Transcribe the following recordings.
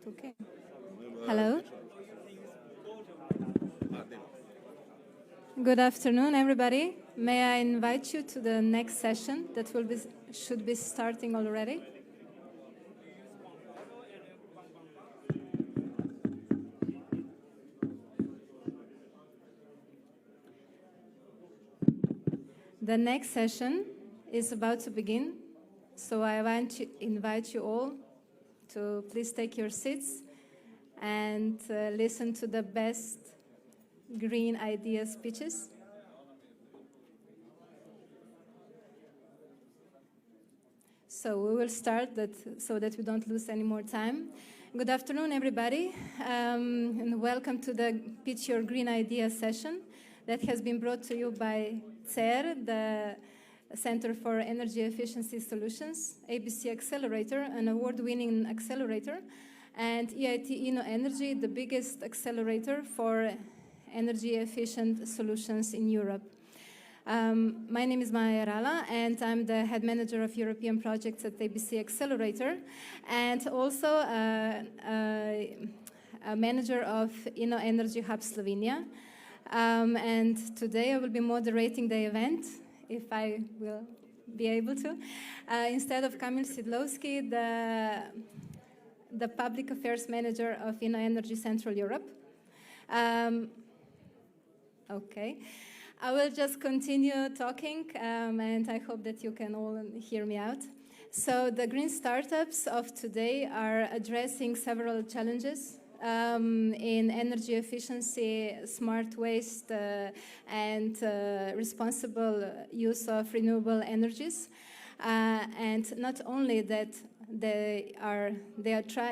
Okay. Hello. Good afternoon, everybody. May I invite you to the next session that should be starting already? The next session is about to begin, so I want to invite you all to please take your seats and listen to the best green idea speeches. So we will start so that we don't lose any more time. Good afternoon, everybody, and welcome to the Pitch Your Green Idea session that has been brought to you by CER, the Center for Energy Efficiency Solutions, ABC Accelerator, an award-winning accelerator, and EIT InnoEnergy, the biggest accelerator for energy-efficient solutions in Europe. My name is Maja Rala, and I'm the head manager of European projects at ABC Accelerator, and also a manager of InnoEnergy Hub Slovenia. And today I will be moderating the event, if I will be able to, instead of Kamil Sidlowski, the public affairs manager of InnoEnergy Central Europe. Okay. I will just continue talking, and I hope that you can all hear me out. So the green startups of today are addressing several challenges in energy efficiency, smart waste, and responsible use of renewable energies. And not only that, they are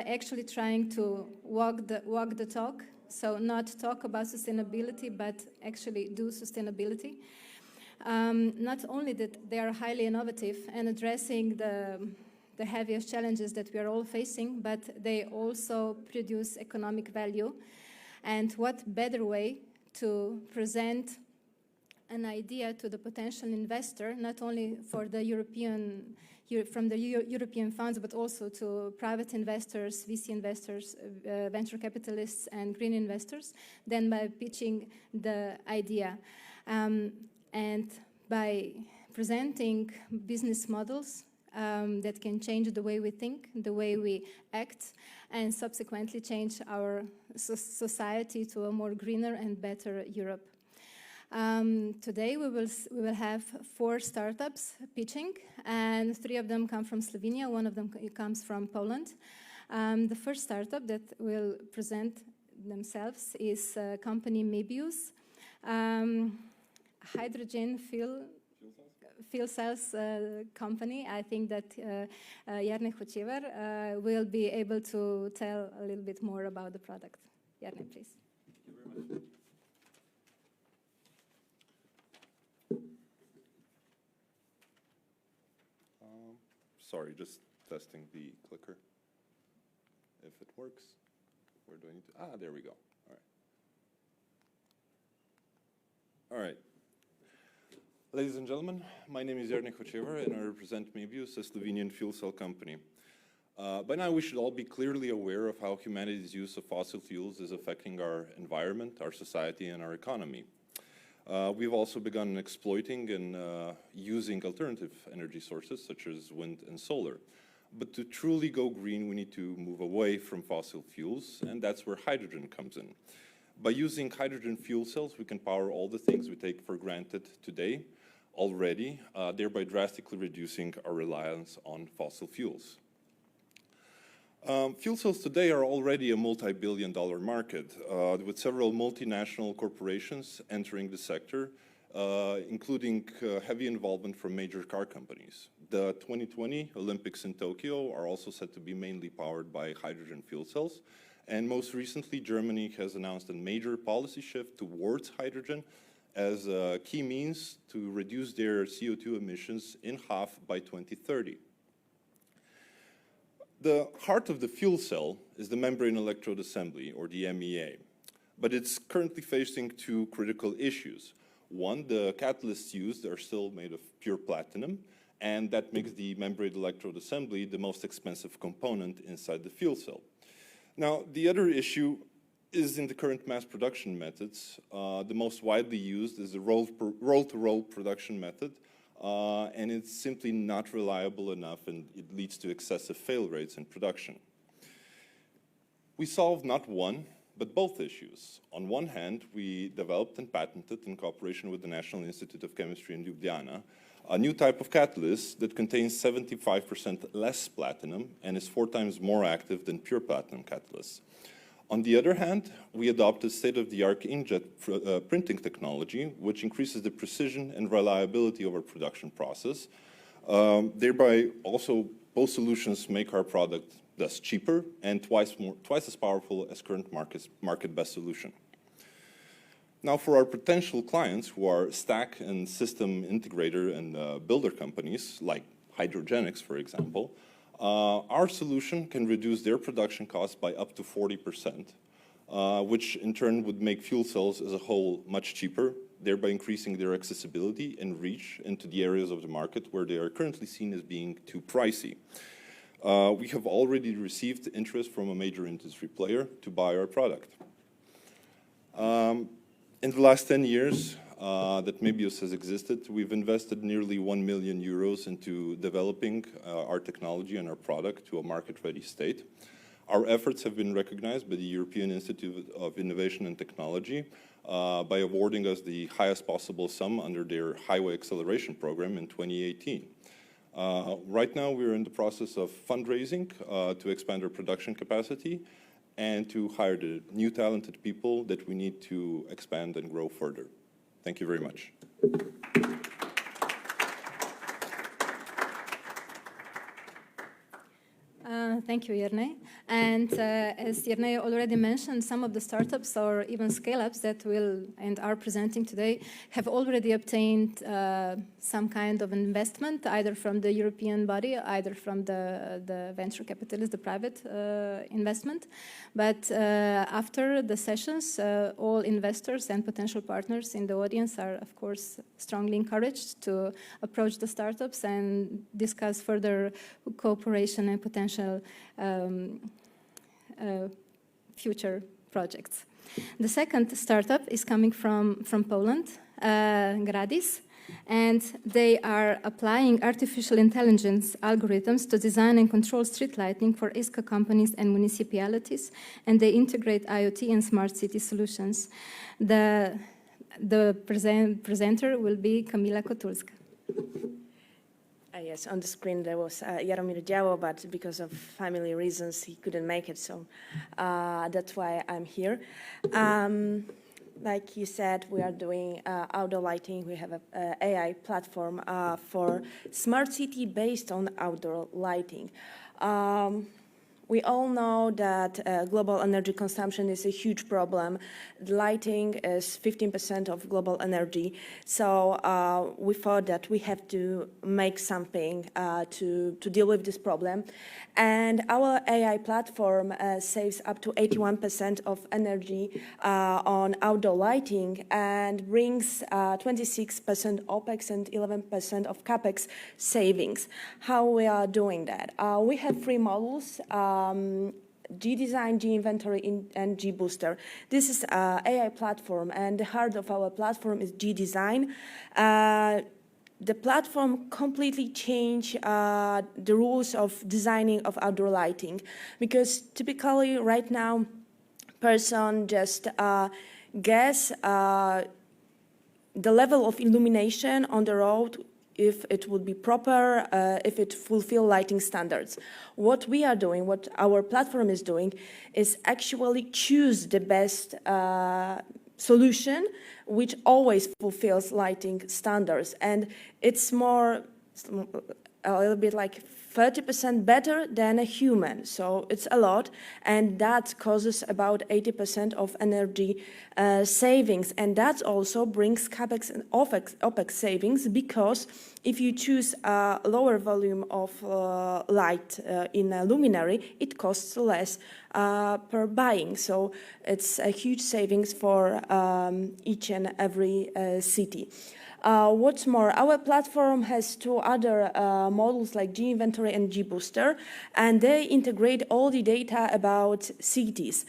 actually trying to walk the talk. So not talk about sustainability, but actually do sustainability. Not only that they are highly innovative and addressing the heaviest challenges that we are all facing, but they also produce economic value. And what better way to present an idea to the potential investor, not only for the from the European funds, but also to private investors, VC investors, venture capitalists, and green investors, than by pitching the idea. And by presenting business models that can change the way we think, the way we act, and subsequently change our society to a more greener and better Europe. Today we will have 4 startups pitching, and 3 of them come from Slovenia, 1 of them comes from Poland. The first startup that will present themselves is company Mebius, hydrogen fuel cells company. I think that Jarne Hočevar will be able to tell a little bit more about the product. Jarne, please. Thank you very much. Sorry, just testing the clicker. If it works, where do I need to? There we go. All right. Ladies and gentlemen, my name is Jarne Hočevar, and I represent Mebius, a Slovenian fuel cell company. By now, we should all be clearly aware of how humanity's use of fossil fuels is affecting our environment, our society, and our economy. We've also begun exploiting and using alternative energy sources such as wind and solar. But to truly go green, we need to move away from fossil fuels, and that's where hydrogen comes in. By using hydrogen fuel cells, we can power all the things we take for granted today already, thereby drastically reducing our reliance on fossil fuels. Fuel cells today are already a multi-billion-dollar market, with several multinational corporations entering the sector, including heavy involvement from major car companies. The 2020 Olympics in Tokyo are also said to be mainly powered by hydrogen fuel cells. And most recently, Germany has announced a major policy shift towards hydrogen as a key means to reduce their CO2 emissions in half by 2030. The heart of the fuel cell is the membrane electrode assembly, or the MEA, but it's currently facing 2 critical issues. One, the catalysts used are still made of pure platinum, and that makes the membrane electrode assembly the most expensive component inside the fuel cell. Now, the other issue is in the current mass production methods. The most widely used is the roll-to-roll production method, and it's simply not reliable enough, and it leads to excessive fail rates in production. We solved not one, but both issues. On one hand, we developed and patented, in cooperation with the National Institute of Chemistry in Ljubljana, a new type of catalyst that contains 75% less platinum and is 4 times more active than pure platinum catalysts. On the other hand, we adopted state-of-the-art inkjet printing technology, which increases the precision and reliability of our production process. Thereby, also, both solutions make our product thus cheaper and twice as powerful as current market best solution. Now, for our potential clients who are stack and system integrator and builder companies, like Hydrogenics, for example, our solution can reduce their production costs by up to 40%, which in turn would make fuel cells as a whole much cheaper, thereby increasing their accessibility and reach into the areas of the market where they are currently seen as being too pricey. We have already received interest from a major industry player to buy our product. In the last 10 years that Mebius has existed, we've invested nearly 1 million euros into developing our technology and our product to a market-ready state. Our efforts have been recognized by the European Institute of Innovation and Technology by awarding us the highest possible sum under their Highway Acceleration Program in 2018. Right now, we're in the process of fundraising to expand our production capacity and to hire the new talented people that we need to expand and grow further. Thank you very much. Thank you, Jernej. And as Jernej already mentioned, some of the startups or even scale-ups that will and are presenting today have already obtained some kind of investment, either from the European body, either from the venture capitalist, the private investment. But after the sessions, all investors and potential partners in the audience are, of course, strongly encouraged to approach the startups and discuss further cooperation and potential future projects. The second startup is coming from Poland, Gradius, and they are applying artificial intelligence algorithms to design and control street lighting for ISCA companies and municipalities, and they integrate IoT and smart city solutions. The presenter will be Kamila Kotulska. Yes, on the screen there was Jaromir Działo, but because of family reasons he couldn't make it, so that's why I'm here. Like you said, we are doing outdoor lighting. We have an AI platform for smart city based on outdoor lighting. We all know that global energy consumption is a huge problem. Lighting is 15% of global energy. So we thought that we have to make something to deal with this problem. And our AI platform saves up to 81% of energy on outdoor lighting and brings 26% OPEX and 11% of CAPEX savings. How we are doing that? We have 3 models. G-Design, G-Inventory, and G-Booster. This is an AI platform, and the heart of our platform is G-Design. The platform completely changed the rules of designing of outdoor lighting, because typically right now, person just guess the level of illumination on the road, if it would be proper, if it fulfill lighting standards. What we are doing, what our platform is doing, is actually choose the best solution which always fulfills lighting standards. And it's a little bit like 30% better than a human, so it's a lot, and that causes about 80% of energy savings, and that also brings CAPEX and OPEX savings, because if you choose a lower volume of light in a luminary, it costs less per buying, so it's a huge savings for each and every city. What's more, our platform has two other models like G-Inventory and G-Booster, and they integrate all the data about cities.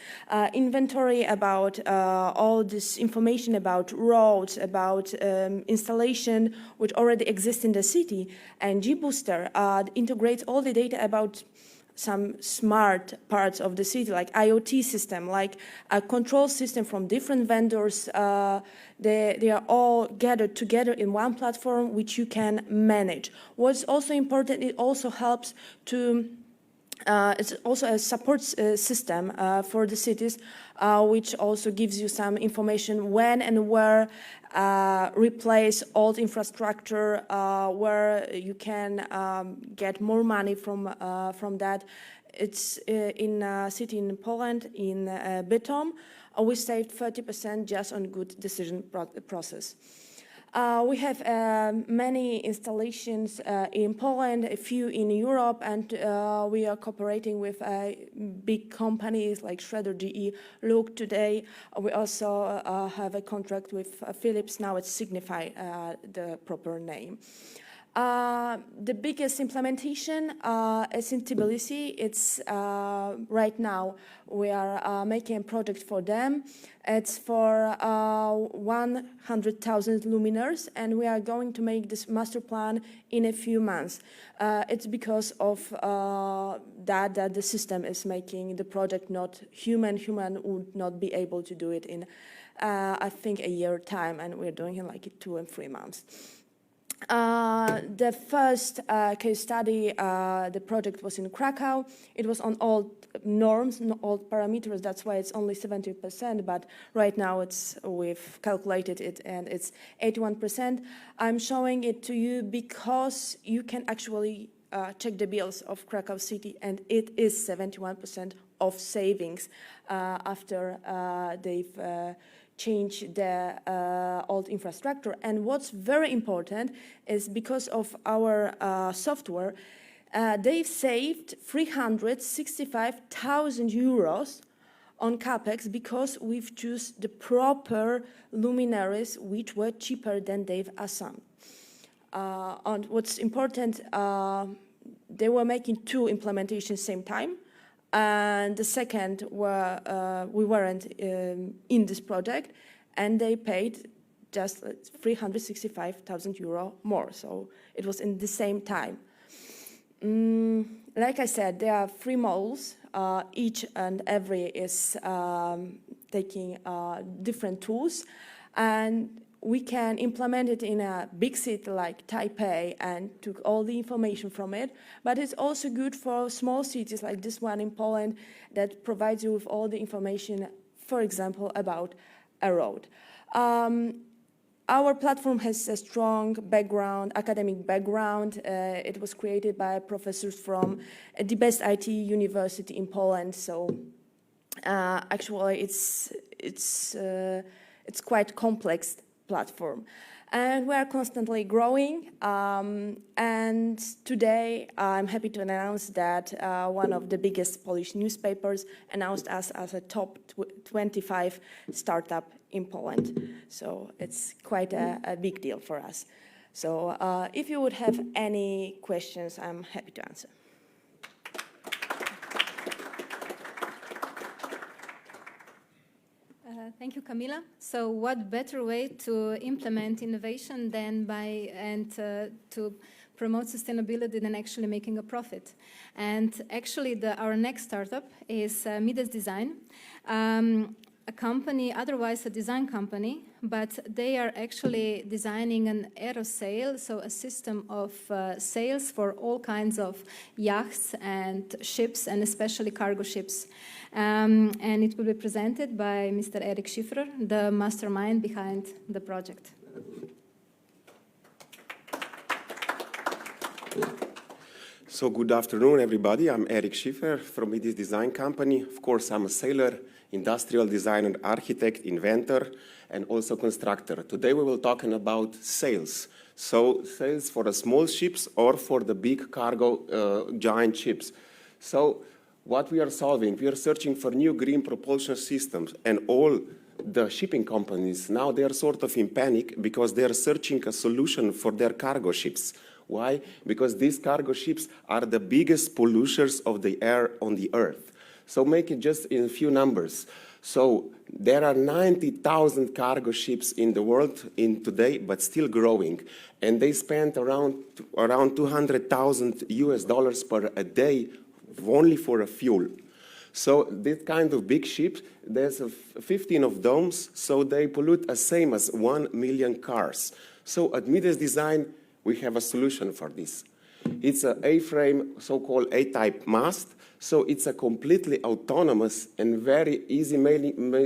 Inventory about all this information about roads, about installation which already exists in the city, and G-Booster integrates all the data about some smart parts of the city, like IoT system, like a control system from different vendors. They are all gathered together in one platform which you can manage. What's also important, it also helps to it's also a support system for the cities, which also gives you some information when and where replace old infrastructure, where you can get more money from that. It's in a city in Poland, in Bytom, we saved 30% just on good decision process. We have many installations in Poland, a few in Europe, and we are cooperating with big companies like Schroeder, GE, Look today. We also have a contract with Philips, now it's Signify, the proper name. The biggest implementation is in Tbilisi. It's right now we are making a project for them. It's for 100,000 luminaires, and we are going to make this master plan in a few months. It's because of that the system is making the project not human. Human would not be able to do it in, I think, a year time, and we're doing it like 2 and 3 months. The first case study, the project was in Krakow. It was on old norms, old parameters. That's why it's only 70%. But right now, we've calculated it, and it's 81%. I'm showing it to you because you can actually check the bills of Krakow City, and it is 71% of savings after they've change the old infrastructure. And what's very important is because of our software, they've saved 365,000 euros on CapEx because we've chosen the proper luminaries which were cheaper than they've assumed. And what's important, they were making 2 implementations same time. And the second we weren't in this project, and they paid just 365,000 euro more. So it was in the same time. Like I said, there are 3 models. Each and every is taking different tools, and we can implement it in a big city like Taipei and took all the information from it. But it's also good for small cities like this one in Poland that provides you with all the information, for example, about a road. Our platform has a strong background, academic background. It was created by professors from the best IT university in Poland. So actually, it's quite complex platform, and we are constantly growing, and today I'm happy to announce that one of the biggest Polish newspapers announced us as a top 25 startup in Poland, so it's quite a big deal for us. So if you would have any questions, I'm happy to answer. Thank you, Kamila. So what better way to implement innovation than to promote sustainability than actually making a profit? And actually our next startup is Midas Design, a company, otherwise a design company, but they are actually designing an aerosail, so a system of sails for all kinds of yachts and ships, and especially cargo ships. And it will be presented by Mr. Erik Schiffer, the mastermind behind the project. So good afternoon, everybody. I'm Erik Schiffer from Midas Design Company. Of course, I'm a sailor, industrial designer, architect, inventor, and also constructor. Today we will talk about sails. So sails for the small ships or for the big cargo giant ships. So what we are solving, we are searching for new green propulsion systems, and all the shipping companies, now they are sort of in panic because they are searching a solution for their cargo ships. Why? Because these cargo ships are the biggest polluters of the air on the Earth. So make it just in a few numbers. So there are 90,000 cargo ships in the world today, but still growing. And they spend around $200,000 per a day only for a fuel. So this kind of big ships, there's 15 of those, so they pollute the same as 1 million cars. So at Midas Design, we have a solution for this. It's an A-frame, so-called A-type mast. So it's a completely autonomous and very easy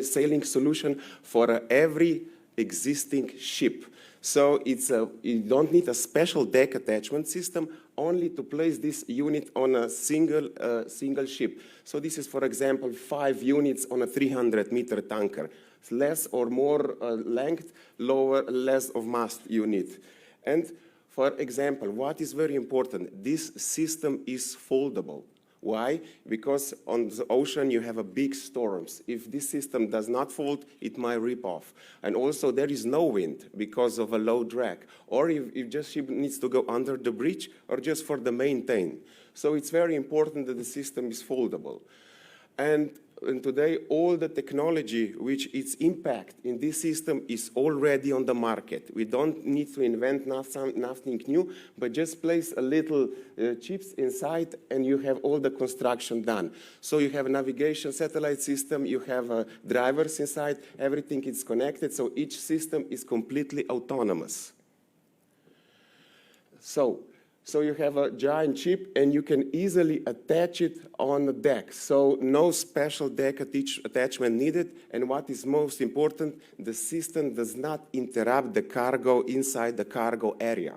sailing solution for every existing ship. So you don't need a special deck attachment system only to place this unit on a single ship. So this is, for example, 5 units on a 300-meter tanker. It's less or more length, less of mast unit. And for example, what is very important, this system is foldable. Why? Because on the ocean you have a big storms. If this system does not fold, it might rip off. And also there is no wind because of a low drag. Or if just ship needs to go under the bridge or just for the maintain. So it's very important that the system is foldable. And today all the technology which its impact in this system is already on the market. We don't need to invent nothing new, but just place a little chips inside and you have all the construction done. So you have a navigation satellite system, you have drivers inside, everything is connected, so each system is completely autonomous. So you have a giant chip and you can easily attach it on the deck. So no special deck attachment needed. And what is most important, the system does not interrupt the cargo inside the cargo area.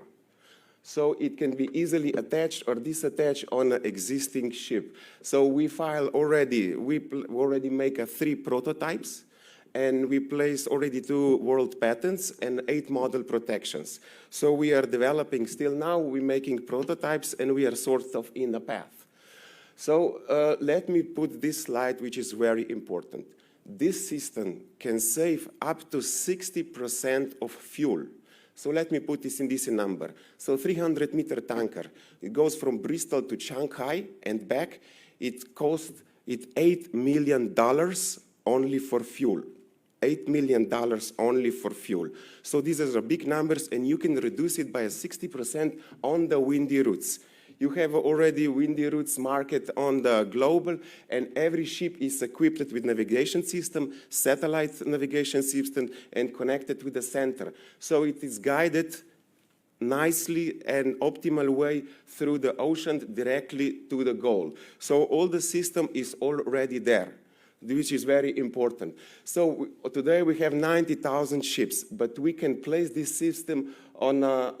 So it can be easily attached or disattached on an existing ship. So we already make 3 prototypes. And we placed already 2 world patents and 8 model protections. So we are developing still now, we're making prototypes and we are sort of in the path. So let me put this slide, which is very important. This system can save up to 60% of fuel. So let me put this in this number. So 300-meter tanker, it goes from Bristol to Shanghai and back. It costs $8 million only for fuel. $8 million only for fuel. So these are big numbers, and you can reduce it by 60% on the windy routes. You have already windy routes market on the global, and every ship is equipped with navigation system, satellite navigation system, and connected with the center. So it is guided nicely and optimal way through the ocean directly to the goal. So all the system is already there, which is very important. So today we have 90,000 ships, but we can place this system on a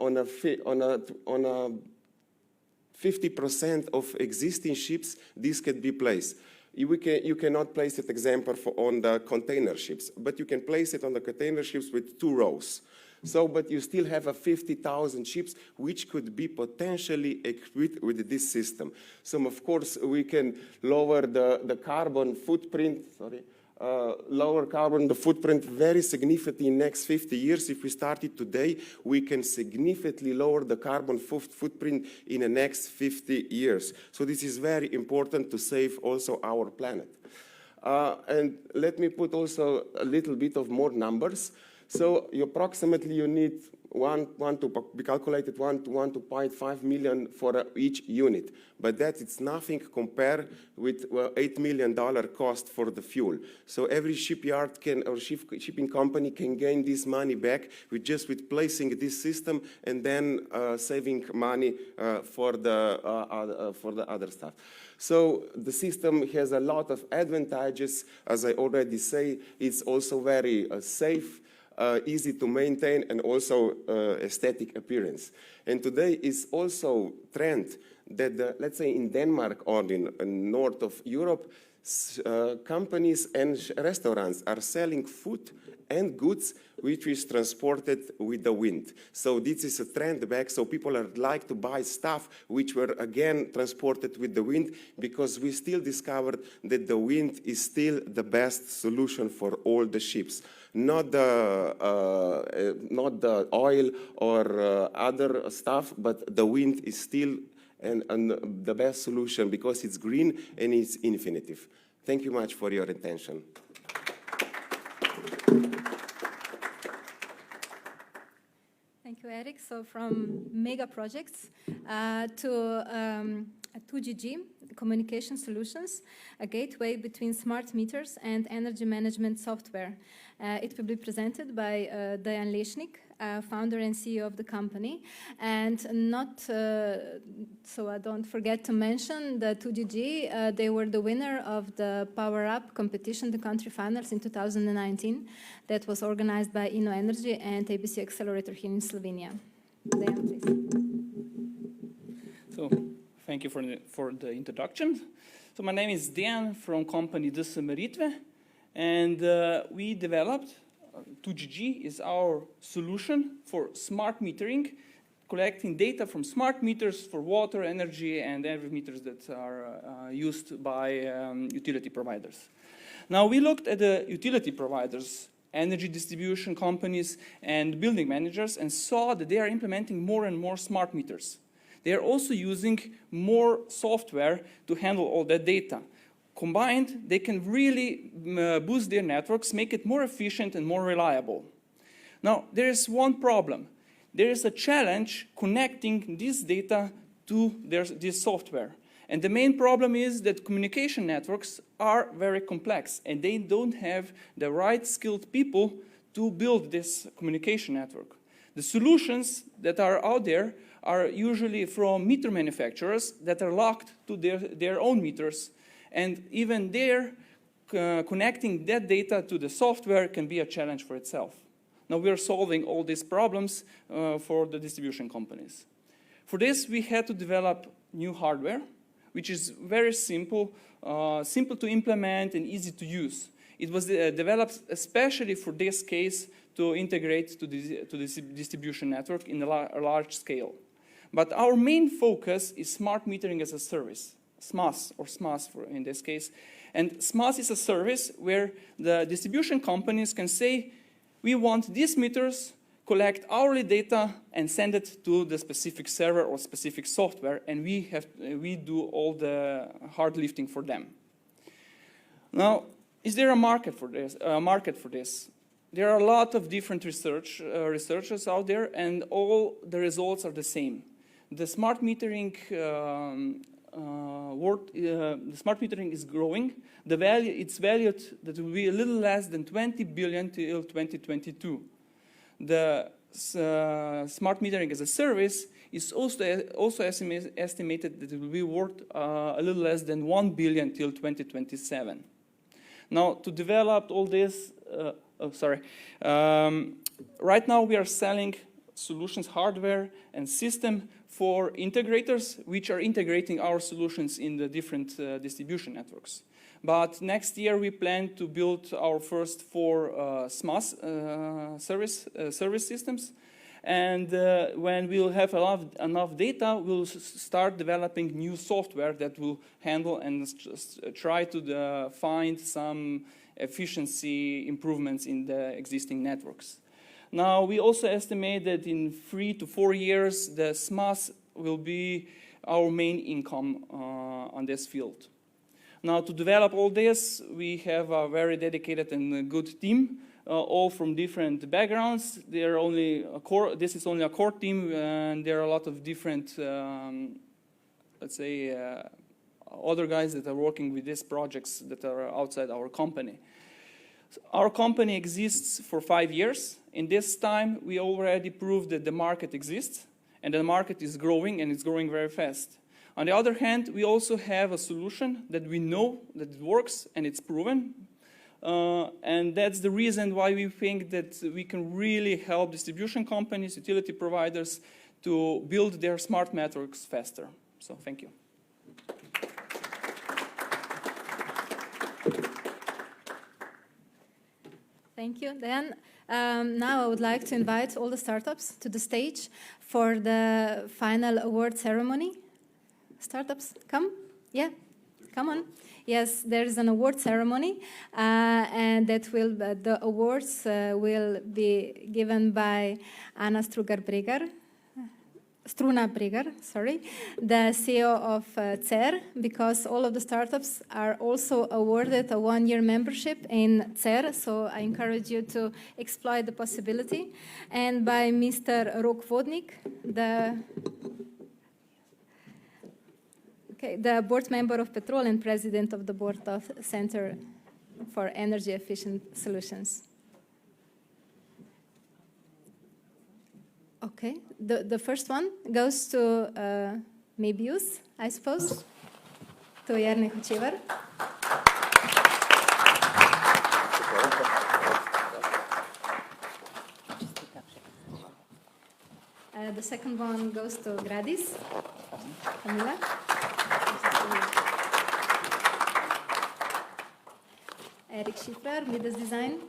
50% of existing ships. This can be placed. You cannot place it, example, on the container ships, but you can place it on the container ships with 2 rows. So, but you still have 50,000 ships which could be potentially equipped with this system. So, of course, we can lower the carbon footprint, very significantly in the next 50 years. If we started today, we can significantly lower the carbon footprint in the next 50 years. So this is very important to save also our planet. And let me put also a little bit of more numbers. So approximately you need to be calculated 1 to 1.5 million for each unit. But that is nothing compared with $8 million cost for the fuel. So every shipyard or shipping company can gain this money back with placing this system and then saving money for the other stuff. So the system has a lot of advantages. As I already say, it's also very safe. Easy to maintain, and also aesthetic appearance. And today is also trend that, let's say in Denmark or in north of Europe, companies and restaurants are selling food and goods which is transported with the wind. So this is a trend back, so people are like to buy stuff which were again transported with the wind, because we still discovered that the wind is still the best solution for all the ships. Not the oil or other stuff, but the wind is still and the best solution because it's green and it's infinitive. Thank you much for your attention. Thank you, Eric. So from mega projects to 2GG, communication solutions, a gateway between smart meters and energy management software. It will be presented by Dejan Lešnik, founder and CEO of the company. And not, so I don't forget to mention the 2GG, they were the winner of the Power Up competition, the country finals in 2019, that was organized by InnoEnergy and ABC Accelerator here in Slovenia. Dejan, please. So, thank you for the introduction. So my name is Dejan from company DS Meritve, and we developed 2GG is our solution for smart metering, collecting data from smart meters for water, energy, and every meters that are used by utility providers. Now we looked at the utility providers, energy distribution companies, and building managers, and saw that they are implementing more and more smart meters. They are also using more software to handle all that data. Combined, they can really boost their networks, make it more efficient and more reliable. Now, there is one problem. There is a challenge connecting this data to this software. And the main problem is that communication networks are very complex, and they don't have the right skilled people to build this communication network. The solutions that are out there are usually from meter manufacturers that are locked to their own meters. And even there, connecting that data to the software can be a challenge for itself. Now we are solving all these problems for the distribution companies. For this, we had to develop new hardware, which is very simple, simple to implement and easy to use. It was developed especially for this case to integrate to the distribution network in a large scale. But our main focus is smart metering as a service. SMAS, or SMAS in this case. And SMAS is a service where the distribution companies can say, we want these meters, collect hourly data, and send it to the specific server or specific software, and we do all the hard lifting for them. Now, is there a market for this? There are a lot of different researchers out there, and all the results are the same. The smart metering the smart metering is growing. It's valued that it will be a little less than 20 billion till 2022. The smart metering as a service is also estimated that it will be worth a little less than 1 billion till 2027. Now, to develop all this, right now we are selling solutions, hardware, and system for integrators, which are integrating our solutions in the different distribution networks. But next year we plan to build our first 4 SMAS service systems. And when we'll have enough data, we'll start developing new software that will handle and just try to find some efficiency improvements in the existing networks. Now, we also estimate that in 3 to 4 years, the SMAS will be our main income on this field. Now, to develop all this, we have a very dedicated and good team, all from different backgrounds. This is only a core team, and there are a lot of different, let's say, other guys that are working with these projects that are outside our company. Our company exists for 5 years. In this time, we already proved that the market exists, and the market is growing, and it's growing very fast. On the other hand, we also have a solution that we know that it works, and it's proven. And that's the reason why we think that we can really help distribution companies, utility providers, to build their smart networks faster. So thank you. Thank you, Dan. Now I would like to invite all the startups to the stage for the final award ceremony. Startups, come. Yeah, come on. Yes, there is an award ceremony, and that will the awards will be given by Anna Struna Brigger, the CEO of CER, because all of the startups are also awarded a one-year membership in CER, so I encourage you to exploit the possibility, and by Mr. Rok Vodnik, the board member of Petrol and president of the board of Center for Energy Efficient Solutions. Okay, the first one goes to Mebius, I suppose, to Jernej Hočevar. The second one goes to Gradius, Camila. Erik Schiffer, Midas Design.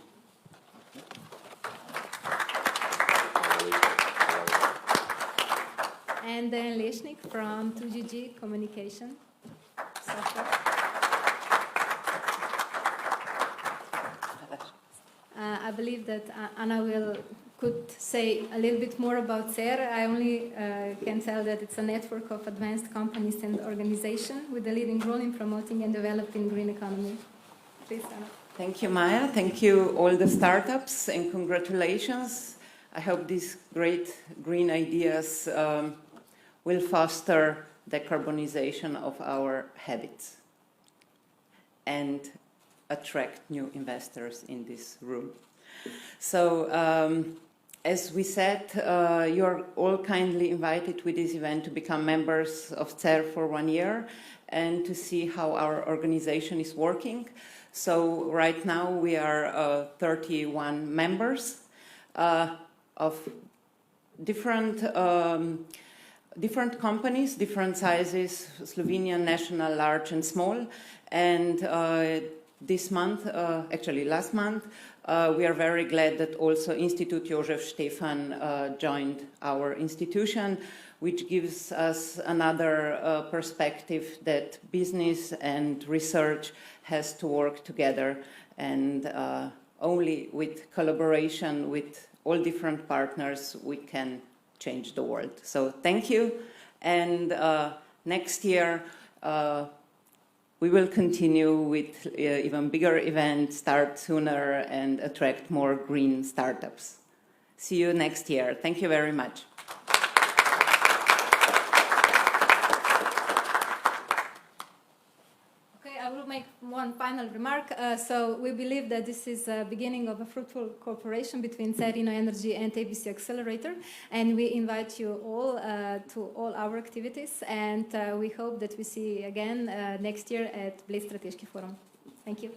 And then Leshnik from 2GG Communication Software. I believe that Anna could say a little bit more about CER. I only can tell that it's a network of advanced companies and organizations with a leading role in promoting and developing green economy. Please, Anna. Thank you, Maya. Thank you, all the startups, and congratulations. I hope these great green ideas will foster decarbonization of our habits and attract new investors in this room. So, as we said, you're all kindly invited with this event to become members of CER for 1 year and to see how our organization is working. So right now we are 31 members of different companies, different sizes, Slovenian, national, large and small. And this month, actually last month, we are very glad that also Institute Josef Stefan joined our institution, which gives us another perspective that business and research has to work together, and only with collaboration with all different partners we can change the world. So thank you, and next year we will continue with even bigger events, start sooner and attract more green startups. See you next year. Thank you very much. I will make one final remark. So we believe that this is the beginning of a fruitful cooperation between EIT InnoEnergy and ABC Accelerator, and we invite you all to all our activities, and we hope that we see you again next year at Bled Strateški Forum. Thank you.